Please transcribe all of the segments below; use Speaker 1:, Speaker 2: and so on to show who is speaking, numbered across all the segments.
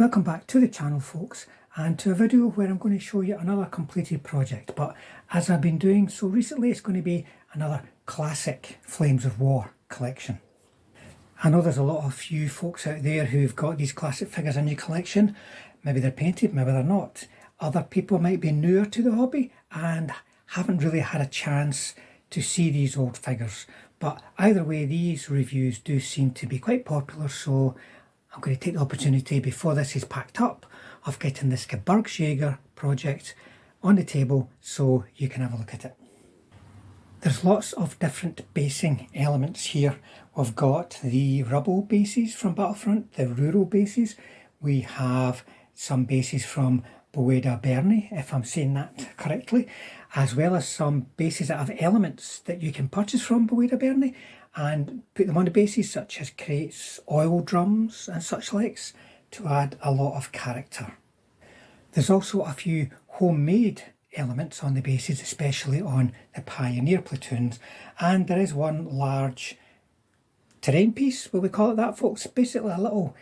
Speaker 1: Welcome back to the channel, folks, and to a video where I'm going to show you another completed project. But as I've been doing so recently, it's going to be another classic Flames of War collection. I know there's a lot of you folks out there who've got these classic figures in your collection. Maybe they're painted, maybe they're not. Other people might be newer to the hobby and haven't really had a chance to see these old figures. But either way, these reviews do seem to be quite popular, so I'm going to take the opportunity before this is packed up of getting this Gebirgsjaeger project on the table so you can have a look at it. There's lots of different basing elements here. We've got the rubble bases from Battlefront, the rural bases. We have some bases from Gebirgsjaeger, if I'm saying that correctly, as well as some bases that have elements that you can purchase from Gebirgsjaeger and put them on the bases, such as crates, oil drums and such likes, to add a lot of character. There's also a few homemade elements on the bases, especially on the Pioneer platoons, and there is one large terrain piece, will we call it that, folks? Basically a little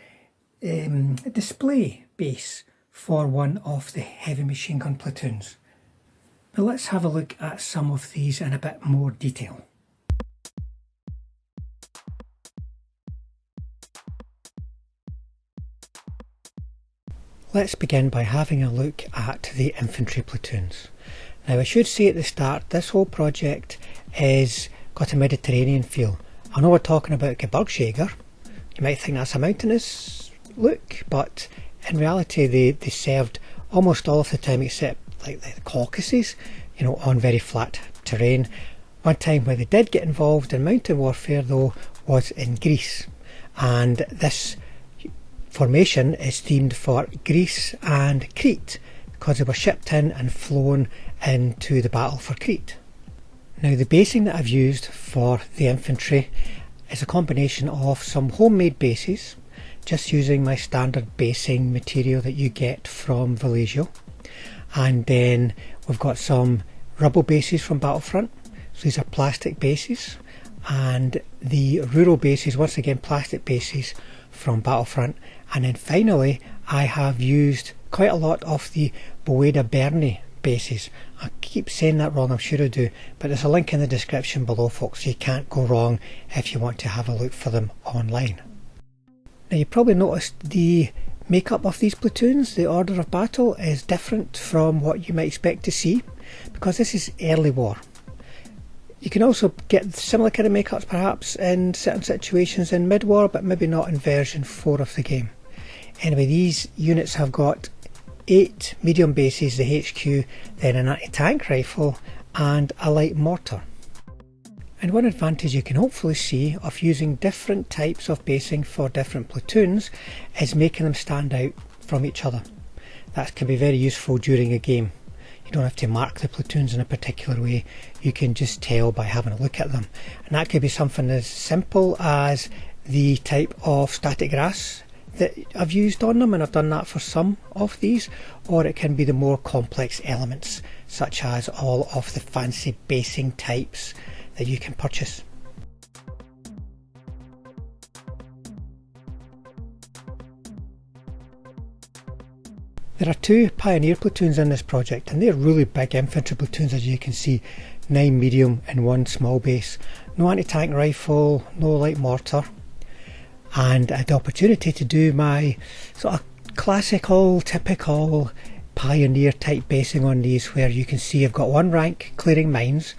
Speaker 1: display base for one of the heavy machine gun platoons. Now let's have a look at some of these in a bit more detail. Let's begin by having a look at the infantry platoons. Now I should say at the start, this whole project is got a Mediterranean feel. I know we're talking about Gebirgsjaeger. You might think that's a mountainous look, but in reality they served almost all of the time except like the Caucasus, you know, on very flat terrain. One time where they did get involved in mountain warfare though was in Greece, and this formation is themed for Greece and Crete because they were shipped in and flown into the battle for Crete. Now the basing that I've used for the infantry is a combination of some homemade bases, just using my standard basing material that you get from Gebirgsjaeger, and then we've got some rubble bases from Battlefront, so these are plastic bases, and the rural bases, once again plastic bases from Battlefront. And then finally I have used quite a lot of the Gebirgsjaeger bases. I keep saying that wrong, I'm sure I do, but there's a link in the description below, folks, so you can't go wrong if you want to have a look for them online. Now you probably noticed the makeup of these platoons. The order of battle is different from what you might expect to see because this is early war. You can also get similar kind of makeups perhaps in certain situations in mid-war, but maybe not in version 4 of the game. Anyway, these units have got 8 medium bases, the HQ, then an anti-tank rifle and a light mortar. And one advantage you can hopefully see of using different types of basing for different platoons is making them stand out from each other. That can be very useful during a game. You don't have to mark the platoons in a particular way, you can just tell by having a look at them. And that could be something as simple as the type of static grass that I've used on them, and I've done that for some of these, or it can be the more complex elements such as all of the fancy basing types that you can purchase. There are 2 Pioneer platoons in this project, and they're really big infantry platoons, as you can see, 9 medium and 1 small base. No anti-tank rifle, no light mortar, and I had the opportunity to do my sort of classical, typical Pioneer type basing on these, where you can see I've got one rank clearing mines,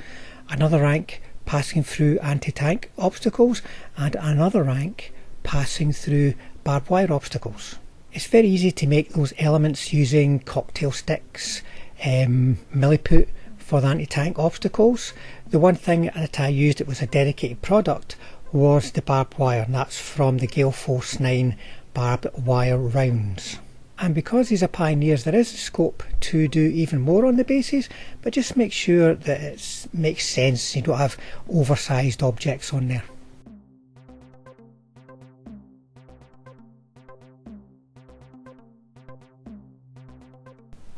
Speaker 1: another rank passing through anti-tank obstacles, and another rank passing through barbed wire obstacles. It's very easy to make those elements using cocktail sticks, milliput for the anti-tank obstacles. The one thing that I used that was a dedicated product was the barbed wire, and that's from the Gale Force 9 barbed wire rounds. And because these are Pioneers, there is scope to do even more on the bases, but just make sure that it makes sense, you don't have oversized objects on there.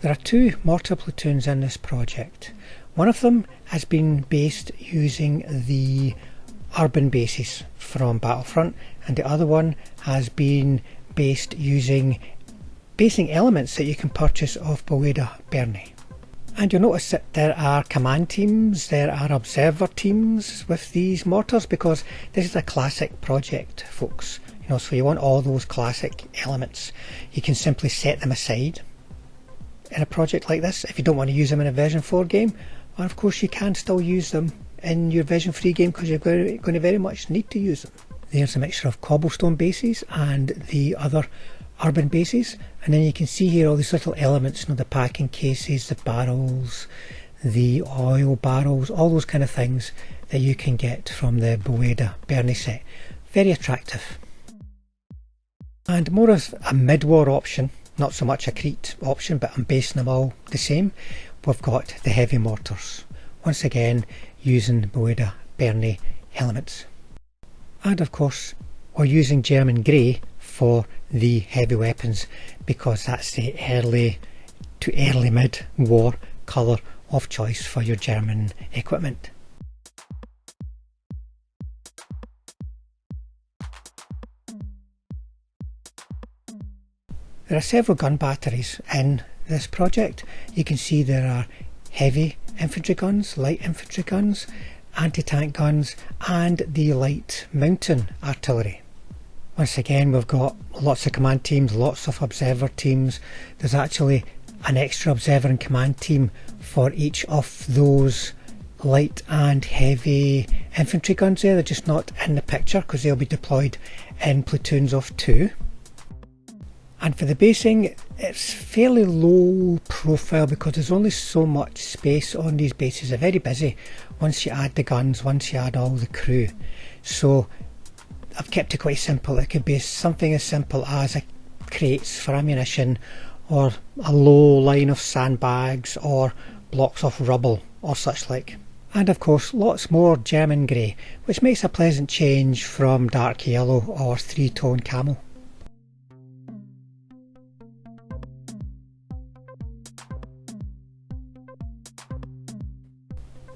Speaker 1: There are 2 mortar platoons in this project. One of them has been based using the urban bases from Battlefront, and the other one has been based using basing elements that you can purchase off Bueda Bernie. And you'll notice that there are command teams, there are observer teams with these mortars, because this is a classic project, folks. So you want all those classic elements. You can simply set them aside in a project like this. If you don't want to use them in a version 4 game, well, of course you can still use them in your version 3 game, because you're going to very much need to use them. There's a mixture of cobblestone bases and the other urban bases, and then you can see here all these little elements, the packing cases, the barrels, the oil barrels, all those kind of things that you can get from the Bueda Bernie set. Very attractive. And more of a mid-war option, not so much a Crete option, but I'm basing them all the same. We've got the heavy mortars, once again using Bueda Bernie elements. And of course we're using German grey for the heavy weapons, because that's the early to early mid-war colour of choice for your German equipment. There are several gun batteries in this project. You can see there are heavy infantry guns, light infantry guns, anti-tank guns, and the light mountain artillery. Once again, we've got lots of command teams, lots of observer teams. There's actually an extra observer and command team for each of those light and heavy infantry guns there. They're just not in the picture because they'll be deployed in platoons of 2. And for the basing, it's fairly low profile because there's only so much space on these bases. They're very busy once you add the guns, once you add all the crew. So I've kept it quite simple. It could be something as simple as crates for ammunition, or a low line of sandbags, or blocks of rubble or such like. And of course lots more German grey, which makes a pleasant change from dark yellow or 3-tone camel.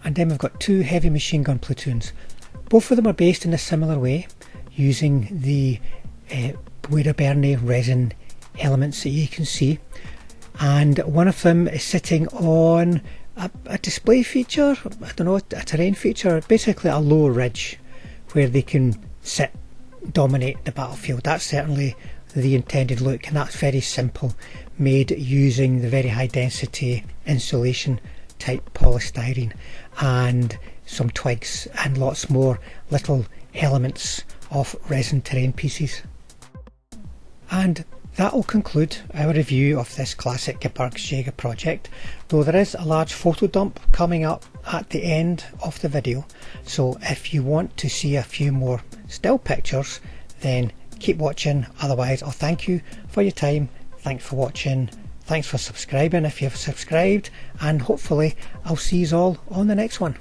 Speaker 1: And then we've got 2 heavy machine gun platoons. Both of them are based in a similar way, using the Bueda Bernie resin elements that you can see. And one of them is sitting on a display feature, I don't know, a terrain feature, basically a low ridge where they can sit, dominate the battlefield. That's certainly the intended look, and that's very simple, made using the very high density insulation type polystyrene and some twigs and lots more little elements of resin terrain pieces. And that will conclude our review of this classic Gebirgsjaeger project, though there is a large photo dump coming up at the end of the video, so if you want to see a few more still pictures then keep watching. Otherwise, I'll thank you for your time. Thanks for watching. Thanks for subscribing if you've subscribed, and hopefully I'll see you all on the next one.